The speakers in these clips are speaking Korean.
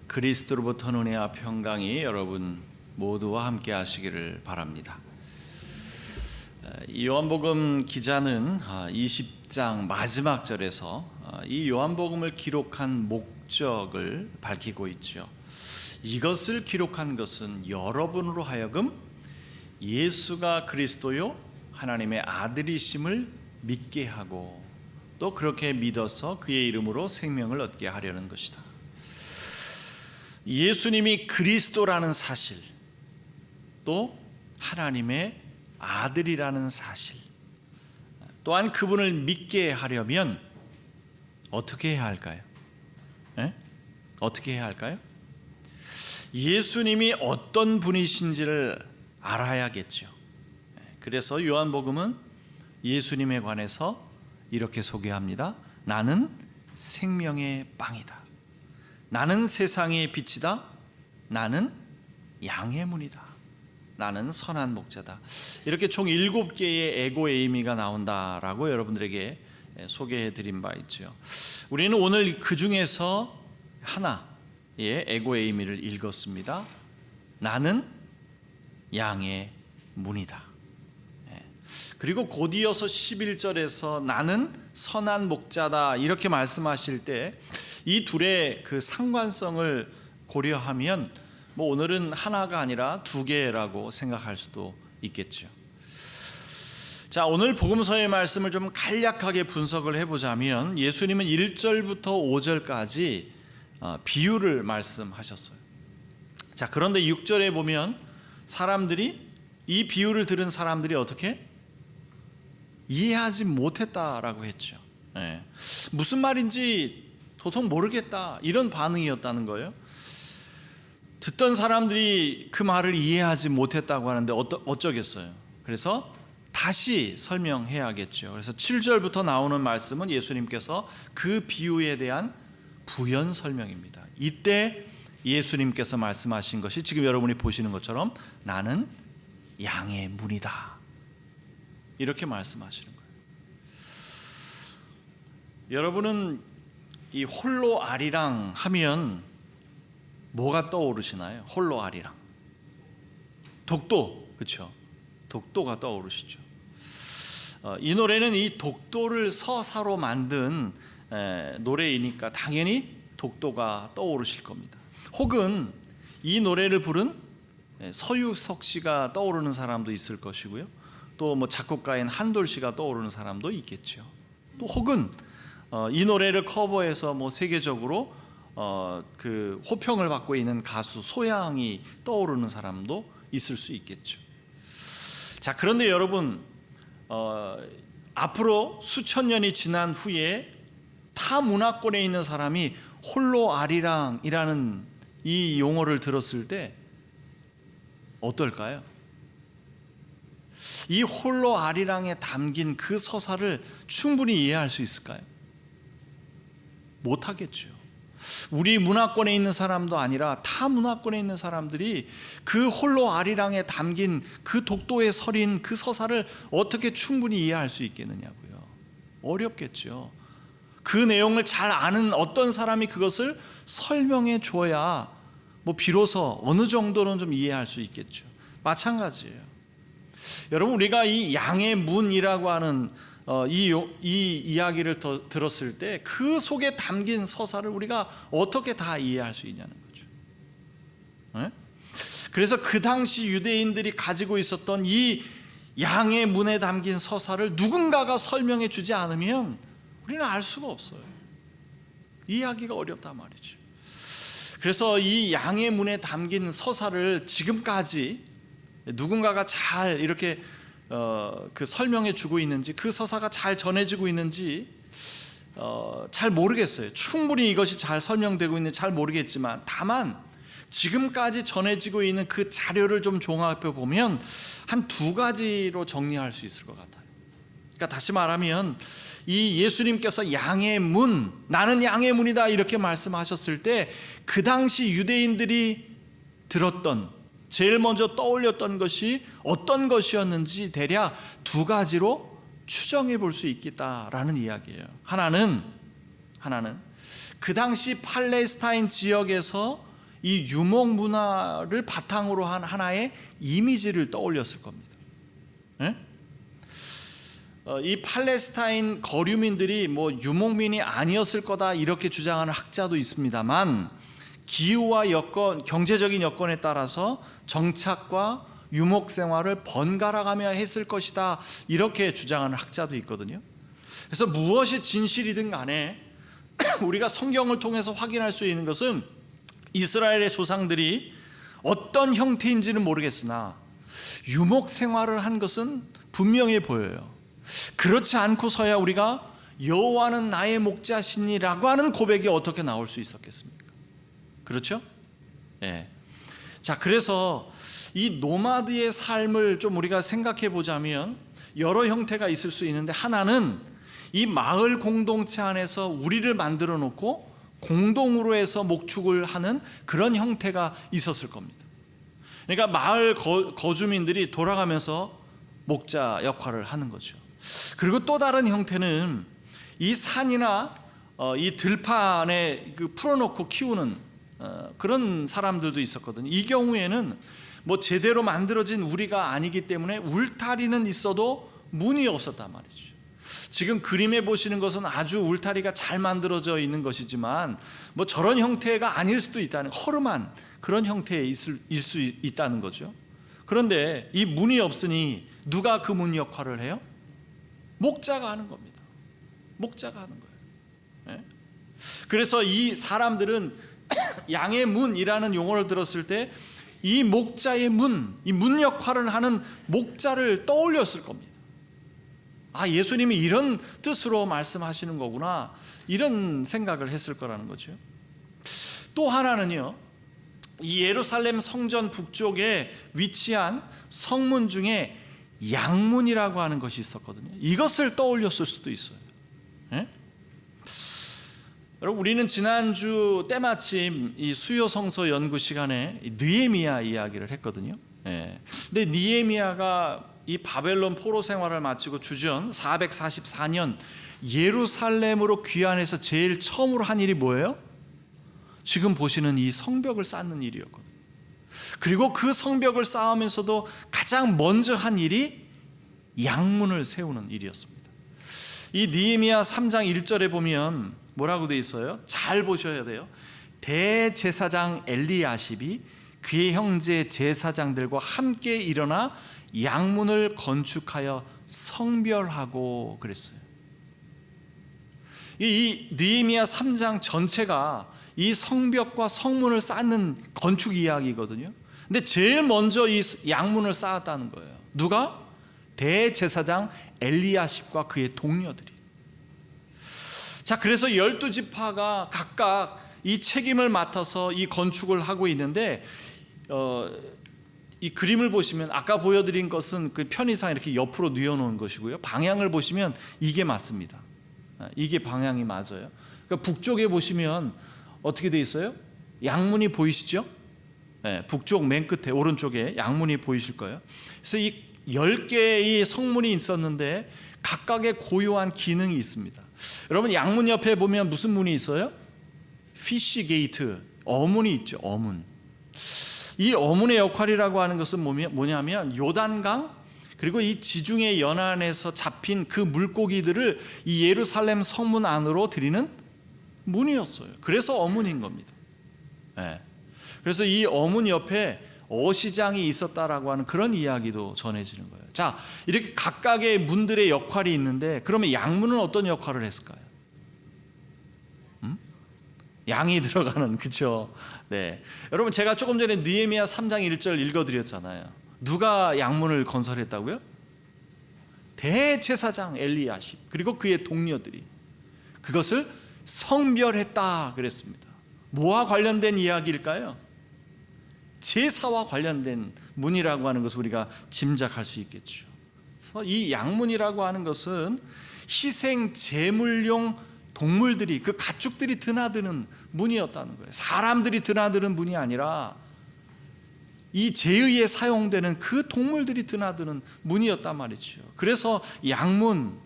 그리스도로부터 은혜와 평강이 여러분 모두와 함께 하시기를 바랍니다. 요한복음 기자는 20장 마지막 절에서 이 요한복음을 기록한 목적을 밝히고 있죠. 이것을 기록한 것은 여러분으로 하여금 예수가 그리스도요 하나님의 아들이심을 믿게 하고 또 그렇게 믿어서 그의 이름으로 생명을 얻게 하려는 것이다. 예수님이 그리스도라는 사실, 또 하나님의 아들이라는 사실, 또한 그분을 믿게 하려면 어떻게 해야 할까요? 어떻게 해야 할까요? 예수님이 어떤 분이신지를 알아야겠죠. 그래서 요한복음은 예수님에 관해서 이렇게 소개합니다. 나는 생명의 빵이다. 나는 세상의 빛이다. 나는 양의 문이다. 나는 선한 목자다. 이렇게 총 7개의 에고의 의미가 나온다라고 여러분들에게 소개해드린 바 있죠. 우리는 오늘 그 중에서 하나의 에고의 의미를 읽었습니다. 나는 양의 문이다. 그리고 곧 이어서 11절에서 나는 선한 목자다 이렇게 말씀하실 때 이 둘의 그 상관성을 고려하면 오늘은 하나가 아니라 2개라고 생각할 수도 있겠죠. 자, 오늘 복음서의 말씀을 좀 간략하게 분석을 해보자면 예수님은 1절부터 5절까지 비유를 말씀하셨어요. 자, 그런데 6절에 보면 사람들이 이 비유를 들은 사람들이 어떻게 이해하지 못했다라고 했죠. 무슨 말인지 도통 모르겠다 이런 반응이었다는 거예요. 듣던 사람들이 그 말을 이해하지 못했다고 하는데 어쩌겠어요. 그래서 다시 설명해야겠죠. 그래서 7절부터 나오는 말씀은 예수님께서 그 비유에 대한 부연 설명입니다. 이때 예수님께서 말씀하신 것이 지금 여러분이 보시는 것처럼 나는 양의 문이다 이렇게 말씀하시는 거예요. 여러분은 이 홀로 아리랑 하면 뭐가 떠오르시나요? 홀로 아리랑 독도, 그렇죠? 독도가 떠오르시죠. 이 노래는 이 독도를 서사로 만든 노래이니까 당연히 독도가 떠오르실 겁니다. 혹은 이 노래를 부른 서유석 씨가 떠오르는 사람도 있을 것이고요. 또 작곡가인 한돌 씨가 떠오르는 사람도 있겠죠. 또 혹은 이 노래를 커버해서 세계적으로 그 호평을 받고 있는 가수 소양이 떠오르는 사람도 있을 수 있겠죠. 자, 그런데 여러분 앞으로 수천 년이 지난 후에 타 문화권에 있는 사람이 홀로 아리랑이라는 이 용어를 들었을 때 어떨까요? 이 홀로 아리랑에 담긴 그 서사를 충분히 이해할 수 있을까요? 못하겠죠. 우리 문화권에 있는 사람도 아니라 타 문화권에 있는 사람들이 그 홀로 아리랑에 담긴 그 독도에 서린 그 서사를 어떻게 충분히 이해할 수 있겠느냐고요. 어렵겠죠. 그 내용을 잘 아는 어떤 사람이 그것을 설명해 줘야 비로소 어느 정도는 좀 이해할 수 있겠죠. 마찬가지예요. 여러분, 우리가 이 양의 문이라고 하는 이 이야기를 들었을 때 그 속에 담긴 서사를 우리가 어떻게 다 이해할 수 있냐는 거죠. 그래서 그 당시 유대인들이 가지고 있었던 이 양의 문에 담긴 서사를 누군가가 설명해 주지 않으면 우리는 알 수가 없어요. 이해하기가 어렵단 말이죠. 그래서 이 양의 문에 담긴 서사를 지금까지 누군가가 잘 이렇게 그 설명해 주고 있는지, 그 서사가 잘 전해지고 있는지 잘 모르겠어요. 충분히 이것이 잘 설명되고 있는지 잘 모르겠지만, 다만 지금까지 전해지고 있는 그 자료를 좀 종합해 보면 한 2가지로 정리할 수 있을 것 같아요. 그러니까 다시 말하면 이 예수님께서 양의 문, 나는 양의 문이다 이렇게 말씀하셨을 때 그 당시 유대인들이 들었던, 제일 먼저 떠올렸던 것이 어떤 것이었는지 대략 2가지로 추정해 볼 수 있겠다라는 이야기예요. 하나는 하나는 그 당시 팔레스타인 지역에서 이 유목 문화를 바탕으로 한 하나의 이미지를 떠올렸을 겁니다. 네? 이 팔레스타인 거류민들이 뭐 유목민이 아니었을 거다 이렇게 주장하는 학자도 있습니다만, 기후와 여건, 경제적인 여건에 따라서 정착과 유목 생활을 번갈아가며 했을 것이다 이렇게 주장하는 학자도 있거든요. 그래서 무엇이 진실이든 간에 우리가 성경을 통해서 확인할 수 있는 것은 이스라엘의 조상들이 어떤 형태인지는 모르겠으나 유목 생활을 한 것은 분명해 보여요. 그렇지 않고서야 우리가 여호와는 나의 목자시니라고 하는 고백이 어떻게 나올 수 있었겠습니까? 그렇죠? 예. 자, 그래서 이 노마드의 삶을 좀 우리가 생각해 보자면 여러 형태가 있을 수 있는데, 하나는 이 마을 공동체 안에서 우리를 만들어 놓고 공동으로 해서 목축을 하는 그런 형태가 있었을 겁니다. 그러니까 마을 거주민들이 돌아가면서 목자 역할을 하는 거죠. 그리고 또 다른 형태는 이 산이나 이 들판에 풀어놓고 키우는 그런 사람들도 있었거든요. 이 경우에는 뭐 제대로 만들어진 우리가 아니기 때문에 울타리는 있어도 문이 없었단 말이죠. 지금 그림에 보시는 것은 아주 울타리가 잘 만들어져 있는 것이지만 뭐 저런 형태가 아닐 수도 있다는, 허름한 그런 형태일 수 있다는 거죠. 그런데 이 문이 없으니 누가 그 문 역할을 해요? 목자가 하는 겁니다. 목자가 하는 거예요. 네? 그래서 이 사람들은 양의 문이라는 용어를 들었을 때 이 목자의 문, 이 문 역할을 하는 목자를 떠올렸을 겁니다. 아, 예수님이 이런 뜻으로 말씀하시는 거구나, 이런 생각을 했을 거라는 거죠. 또 하나는요, 이 예루살렘 성전 북쪽에 위치한 성문 중에 양문이라고 하는 것이 있었거든요. 이것을 떠올렸을 수도 있어요. 네? 여러분, 우리는 지난주 때마침 이 수요성서 연구 시간에 느헤미야 이야기를 했거든요. 네. 근데 느헤미야가 이 바벨론 포로 생활을 마치고 주전 444년 예루살렘으로 귀환해서 제일 처음으로 한 일이 뭐예요? 지금 보시는 이 성벽을 쌓는 일이었거든요. 그리고 그 성벽을 쌓으면서도 가장 먼저 한 일이 양문을 세우는 일이었습니다. 이 느헤미야 3장 1절에 보면 뭐라고 되어 있어요? 잘 보셔야 돼요. 대제사장 엘리야십이 그의 형제 제사장들과 함께 일어나 양문을 건축하여 성별하고 그랬어요. 이 느헤미야 3장 전체가 이 성벽과 성문을 쌓는 건축 이야기거든요. 근데 제일 먼저 이 양문을 쌓았다는 거예요. 누가? 대제사장 엘리야십과 그의 동료들이. 자, 그래서 12지파가 각각 이 책임을 맡아서 이 건축을 하고 있는데, 이 그림을 보시면 아까 보여드린 것은 그 편의상 이렇게 옆으로 뉘어놓은 것이고요. 방향을 보시면 이게 맞습니다. 이게 방향이 맞아요. 그러니까 북쪽에 보시면 어떻게 돼 있어요? 양문이 보이시죠? 네, 북쪽 맨 끝에 오른쪽에 양문이 보이실 거예요. 그래서 이 10개의 성문이 있었는데 각각의 고유한 기능이 있습니다. 여러분, 양문 옆에 보면 무슨 문이 있어요? 피시 게이트, 어문이 있죠. 어문. 이 어문의 역할이라고 하는 것은 뭐냐면 요단강 그리고 이 지중해 연안에서 잡힌 그 물고기들을 이 예루살렘 성문 안으로 들이는 문이었어요. 그래서 어문인 겁니다. 네. 그래서 이 어문 옆에 어시장이 있었다라고 하는 그런 이야기도 전해지는 거예요. 자, 이렇게 각각의 문들의 역할이 있는데, 그러면 양문은 어떤 역할을 했을까요? 양이 들어가는, 그렇죠? 네. 여러분, 제가 조금 전에 느헤미야 3장 1절 읽어드렸잖아요. 누가 양문을 건설했다고요? 대제사장 엘리야십 그리고 그의 동료들이 그것을 성별했다 그랬습니다. 뭐와 관련된 이야기일까요? 제사와 관련된 문이라고 하는 것을 우리가 짐작할 수 있겠죠. 그래서 이 양문이라고 하는 것은 희생 제물용 동물들이, 그 가축들이 드나드는 문이었다는 거예요. 사람들이 드나드는 문이 아니라 이 제의에 사용되는 그 동물들이 드나드는 문이었단 말이죠. 그래서 양문,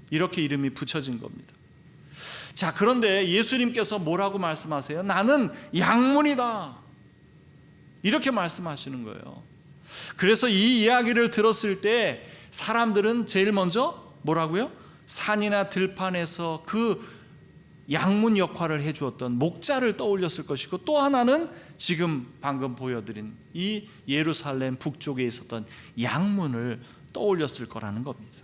이렇게 이름이 붙여진 겁니다. 자, 그런데 예수님께서 뭐라고 말씀하세요? 나는 양문이다, 이렇게 말씀하시는 거예요. 그래서 이 이야기를 들었을 때 사람들은 제일 먼저 뭐라고요? 산이나 들판에서 그 양문 역할을 해주었던 목자를 떠올렸을 것이고, 또 하나는 지금 방금 보여드린 이 예루살렘 북쪽에 있었던 양문을 떠올렸을 거라는 겁니다.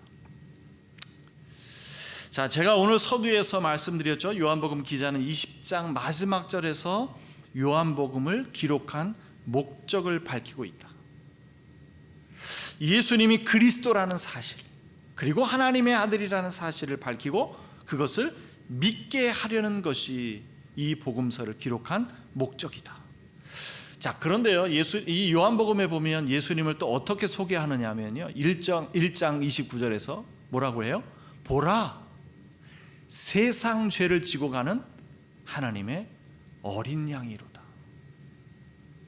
자, 제가 오늘 서두에서 말씀드렸죠. 요한복음 기자는 20장 마지막 절에서 요한복음을 기록한 목적을 밝히고 있다. 예수님이 그리스도라는 사실, 그리고 하나님의 아들이라는 사실을 밝히고 그것을 믿게 하려는 것이 이 복음서를 기록한 목적이다. 자, 그런데요, 이 요한복음에 보면 예수님을 또 어떻게 소개하느냐면요, 1장 29절에서 뭐라고 해요? 보라, 세상 죄를 지고 가는 하나님의 어린 양이로다,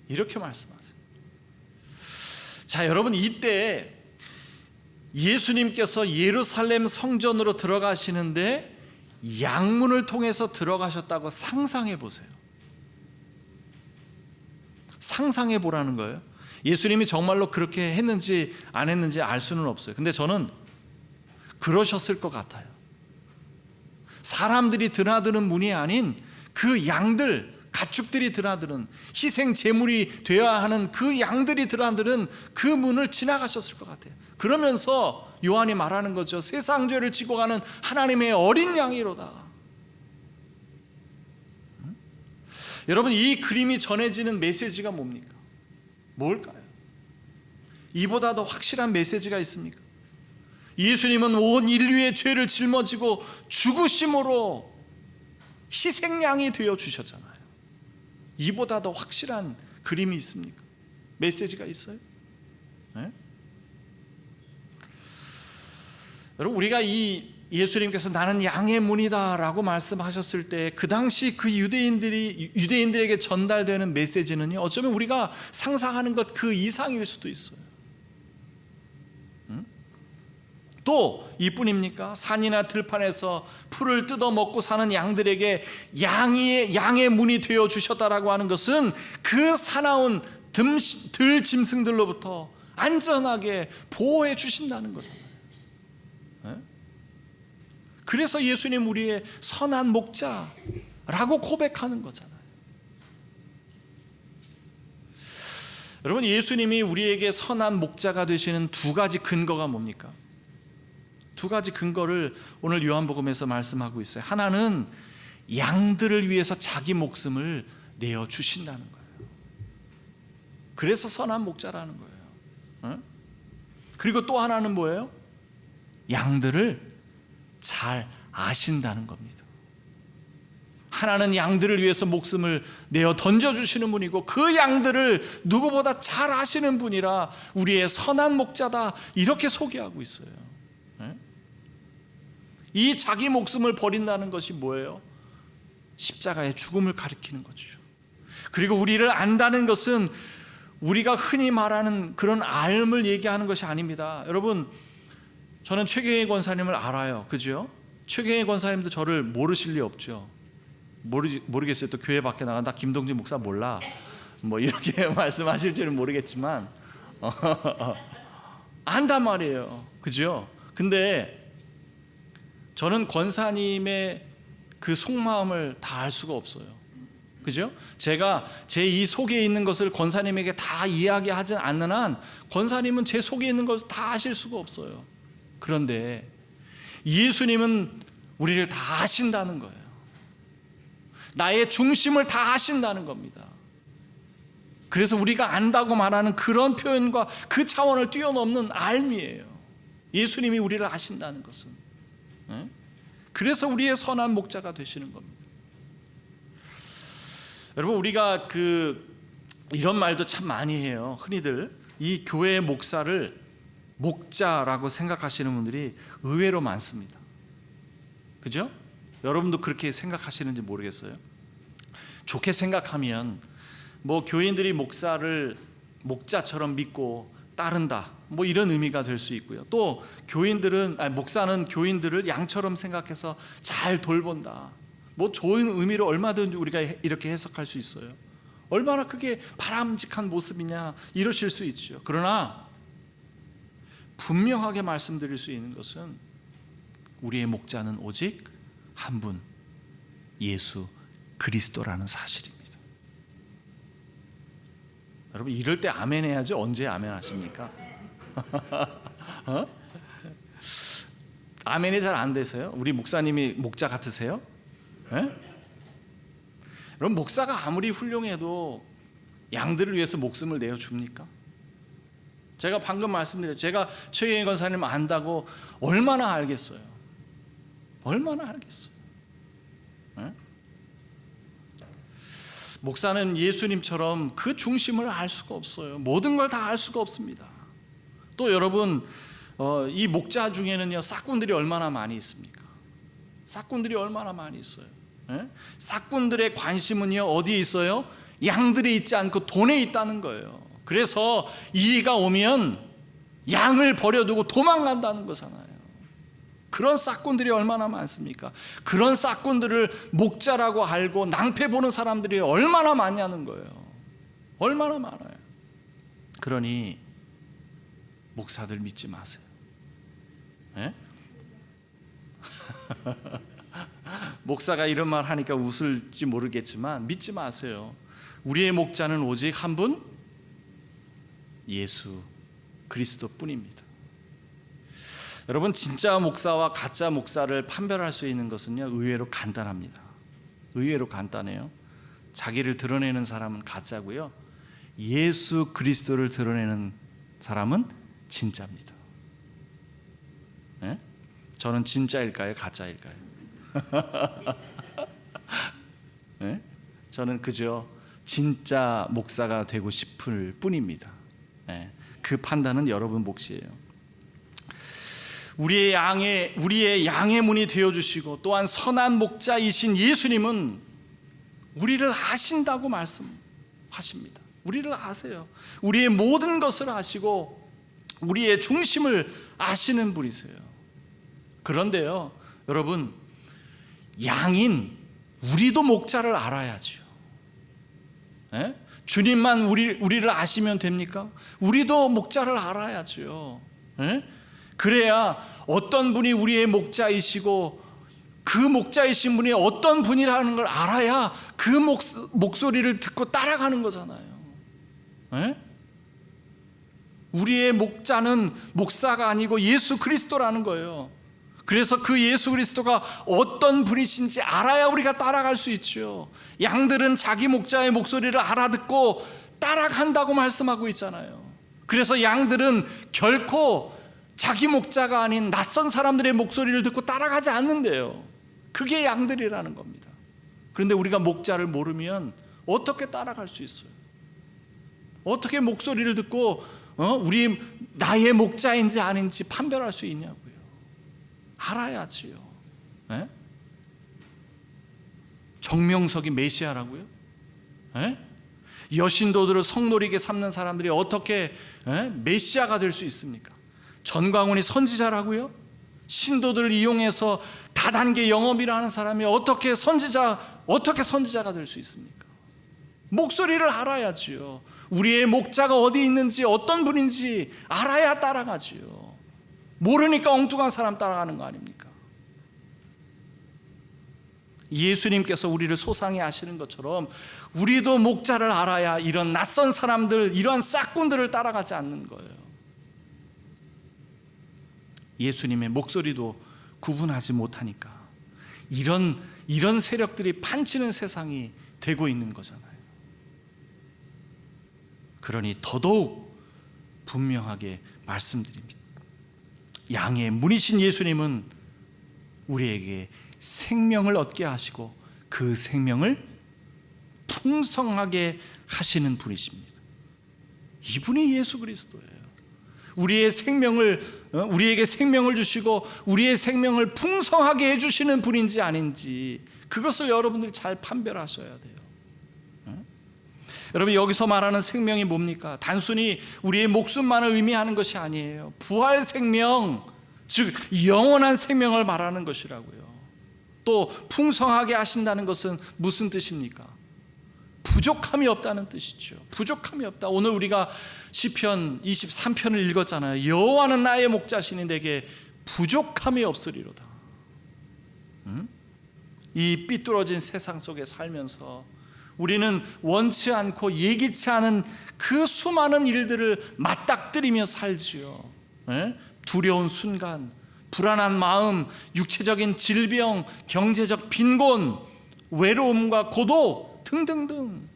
이렇게 말씀하세요. 자, 여러분, 이때 예수님께서 예루살렘 성전으로 들어가시는데 양문을 통해서 들어가셨다고 상상해 보세요. 상상해 보라는 거예요. 예수님이 정말로 그렇게 했는지 안 했는지 알 수는 없어요. 근데 저는 그러셨을 것 같아요. 사람들이 드나드는 문이 아닌 그 양들, 가축들이 드나드는, 희생 제물이 되어야 하는 그 양들이 드나드는 그 문을 지나가셨을 것 같아요. 그러면서 요한이 말하는 거죠. 세상 죄를 지고 가는 하나님의 어린 양이로다. 여러분, 이 그림이 전해지는 메시지가 뭡니까? 뭘까요? 이보다 더 확실한 메시지가 있습니까? 예수님은 온 인류의 죄를 짊어지고 죽으심으로 희생양이 되어 주셨잖아요. 이보다 더 확실한 그림이 있습니까? 메시지가 있어요? 네? 여러분, 우리가 이 예수님께서 나는 양의 문이다 라고 말씀하셨을 때 그 당시 그 유대인들에게 전달되는 메시지는요, 어쩌면 우리가 상상하는 것 그 이상일 수도 있어요. 또 이뿐입니까? 산이나 들판에서 풀을 뜯어 먹고 사는 양들에게 양의 문이 되어 주셨다라고 하는 것은 그 사나운 들 짐승들로부터 안전하게 보호해 주신다는 거잖아요. 그래서 예수님 우리의 선한 목자라고 고백하는 거잖아요. 여러분, 예수님이 우리에게 선한 목자가 되시는 두 가지 근거가 뭡니까? 두 가지 근거를 오늘 요한복음에서 말씀하고 있어요. 하나는 양들을 위해서 자기 목숨을 내어 주신다는 거예요. 그래서 선한 목자라는 거예요. 그리고 또 하나는 뭐예요? 양들을 잘 아신다는 겁니다. 하나는 양들을 위해서 목숨을 내어 던져주시는 분이고, 그 양들을 누구보다 잘 아시는 분이라 우리의 선한 목자다, 이렇게 소개하고 있어요. 이 자기 목숨을 버린다는 것이 뭐예요? 십자가의 죽음을 가리키는 거죠. 그리고 우리를 안다는 것은 우리가 흔히 말하는 그런 알을 얘기하는 것이 아닙니다. 여러분, 저는 최경희 권사님을 알아요. 그죠? 최경희 권사님도 저를 모르실 리 없죠. 모르겠어요. 또 교회 밖에 나가 나 김동진 목사 몰라, 뭐 이렇게 말씀하실지는 모르겠지만 안단 말이에요. 그죠? 근데 저는 권사님의 그 속마음을 다 알 수가 없어요. 그죠? 제가 제 이 속에 있는 것을 권사님에게 다 이야기하지 않는 한 권사님은 제 속에 있는 것을 다 아실 수가 없어요. 그런데 예수님은 우리를 다 아신다는 거예요. 나의 중심을 다 아신다는 겁니다. 그래서 우리가 안다고 말하는 그런 표현과 그 차원을 뛰어넘는 알미예요. 예수님이 우리를 아신다는 것은. 그래서 우리의 선한 목자가 되시는 겁니다. 여러분, 우리가 이런 말도 참 많이 해요. 흔히들 이 교회의 목사를 목자라고 생각하시는 분들이 의외로 많습니다. 그죠? 여러분도 그렇게 생각하시는지 모르겠어요. 좋게 생각하면 뭐 교인들이 목사를 목자처럼 믿고 따른다, 뭐 이런 의미가 될 수 있고요. 또 목사는 교인들을 양처럼 생각해서 잘 돌본다, 뭐 좋은 의미로 얼마든지 우리가 이렇게 해석할 수 있어요. 얼마나 그게 바람직한 모습이냐 이러실 수 있죠. 그러나 분명하게 말씀드릴 수 있는 것은 우리의 목자는 오직 한 분, 예수 그리스도라는 사실입니다. 여러분 이럴 때 아멘 해야지 언제 아멘 하십니까? 아멘이 잘 안 되세요? 우리 목사님이 목자 같으세요? 여러분 목사가 아무리 훌륭해도 양들을 위해서 목숨을 내어줍니까? 제가 방금 말씀드렸죠. 제가 최경희 권사님 안다고 얼마나 알겠어요? 얼마나 알겠어요? 목사는 예수님처럼 그 중심을 알 수가 없어요. 모든 걸 다 알 수가 없습니다. 또 여러분 이 목자 중에는요 싹군들이 얼마나 많이 있습니까? 싹군들이 얼마나 많이 있어요. 싹군들의 관심은요 어디에 있어요? 양들에 있지 않고 돈에 있다는 거예요. 그래서 이리가 오면 양을 버려두고 도망간다는 거잖아요. 그런 싹군들이 얼마나 많습니까? 그런 싹군들을 목자라고 알고 낭패 보는 사람들이 얼마나 많냐는 거예요. 얼마나 많아요. 그러니 목사들 믿지 마세요. 목사가 이런 말 하니까 웃을지 모르겠지만 믿지 마세요. 우리의 목자는 오직 한 분, 예수 그리스도 뿐입니다. 여러분 진짜 목사와 가짜 목사를 판별할 수 있는 것은요 의외로 간단합니다. 의외로 간단해요. 자기를 드러내는 사람은 가짜고요, 예수 그리스도를 드러내는 사람은 진짜입니다. 저는 진짜일까요? 가짜일까요? 저는 그저 진짜 목사가 되고 싶을 뿐입니다. 그 판단은 여러분 몫이에요. 우리의 양의 문이 되어주시고 또한 선한 목자이신 예수님은 우리를 아신다고 말씀하십니다. 우리를 아세요. 우리의 모든 것을 아시고 우리의 중심을 아시는 분이세요. 그런데요 여러분, 양인 우리도 목자를 알아야죠. 주님만 우리를 아시면 됩니까? 우리도 목자를 알아야죠. 그래야 어떤 분이 우리의 목자이시고 그 목자이신 분이 어떤 분이라는 걸 알아야 그 목소리를 듣고 따라가는 거잖아요. 우리의 목자는 목사가 아니고 예수 그리스도라는 거예요. 그래서 그 예수 그리스도가 어떤 분이신지 알아야 우리가 따라갈 수 있죠. 양들은 자기 목자의 목소리를 알아듣고 따라간다고 말씀하고 있잖아요. 그래서 양들은 결코 자기 목자가 아닌 낯선 사람들의 목소리를 듣고 따라가지 않는데요. 그게 양들이라는 겁니다. 그런데 우리가 목자를 모르면 어떻게 따라갈 수 있어요? 어떻게 목소리를 듣고 나의 목자인지 아닌지 판별할 수 있냐고요. 알아야지요. 정명석이 메시아라고요? 여신도들을 성노리게 삼는 사람들이 어떻게 메시아가 될 수 있습니까? 전광훈이 선지자라고요? 신도들을 이용해서 다단계 영업이라 하는 사람이 어떻게 선지자가 될 수 있습니까? 목소리를 알아야지요. 우리의 목자가 어디 있는지 어떤 분인지 알아야 따라가지요. 모르니까 엉뚱한 사람 따라가는 거 아닙니까? 예수님께서 우리를 소상히 아시는 것처럼 우리도 목자를 알아야 이런 낯선 사람들, 이러한 싹군들을 따라가지 않는 거예요. 예수님의 목소리도 구분하지 못하니까 이런 세력들이 판치는 세상이 되고 있는 거잖아요. 그러니 더더욱 분명하게 말씀드립니다. 양의 문이신 예수님은 우리에게 생명을 얻게 하시고 그 생명을 풍성하게 하시는 분이십니다. 이분이 예수 그리스도예요. 우리에게 생명을 주시고 우리의 생명을 풍성하게 해주시는 분인지 아닌지 그것을 여러분들이 잘 판별하셔야 돼요. 여러분 여기서 말하는 생명이 뭡니까? 단순히 우리의 목숨만을 의미하는 것이 아니에요. 부활 생명, 즉 영원한 생명을 말하는 것이라고요. 또 풍성하게 하신다는 것은 무슨 뜻입니까? 부족함이 없다는 뜻이죠. 부족함이 없다. 오늘 우리가 시편 23편을 읽었잖아요. 여호와는 나의 목자시니 내게 부족함이 없으리로다. 이 삐뚤어진 세상 속에 살면서 우리는 원치 않고 예기치 않은 그 수많은 일들을 맞닥뜨리며 살지요. 두려운 순간, 불안한 마음, 육체적인 질병, 경제적 빈곤, 외로움과 고독 등등등,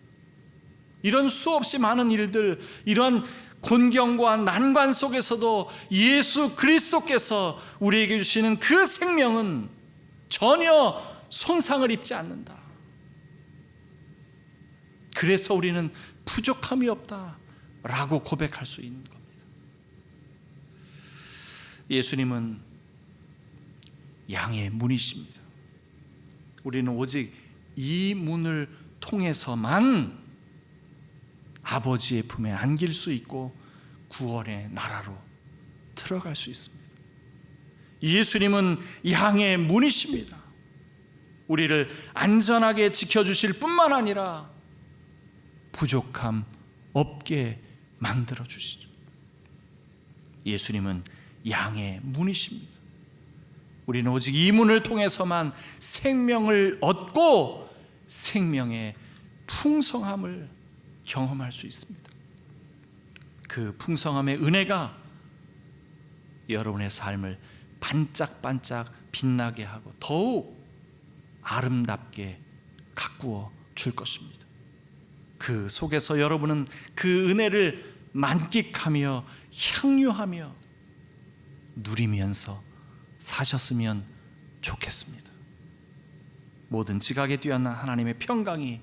이런 수없이 많은 일들, 이런 곤경과 난관 속에서도 예수 그리스도께서 우리에게 주시는 그 생명은 전혀 손상을 입지 않는다. 그래서 우리는 부족함이 없다라고 고백할 수 있는 겁니다. 예수님은 양의 문이십니다. 우리는 오직 이 문을 통해서만 아버지의 품에 안길 수 있고 구원의 나라로 들어갈 수 있습니다. 예수님은 양의 문이십니다. 우리를 안전하게 지켜주실 뿐만 아니라 부족함 없게 만들어 주시죠. 예수님은 양의 문이십니다. 우리는 오직 이 문을 통해서만 생명을 얻고 생명의 풍성함을 경험할 수 있습니다. 그 풍성함의 은혜가 여러분의 삶을 반짝반짝 빛나게 하고 더욱 아름답게 가꾸어 줄 것입니다. 그 속에서 여러분은 그 은혜를 만끽하며 향유하며 누리면서 사셨으면 좋겠습니다. 모든 지각에 뛰어난 하나님의 평강이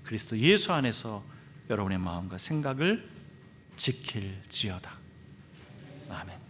그리스도 예수 안에서 여러분의 마음과 생각을 지킬지어다. 아멘.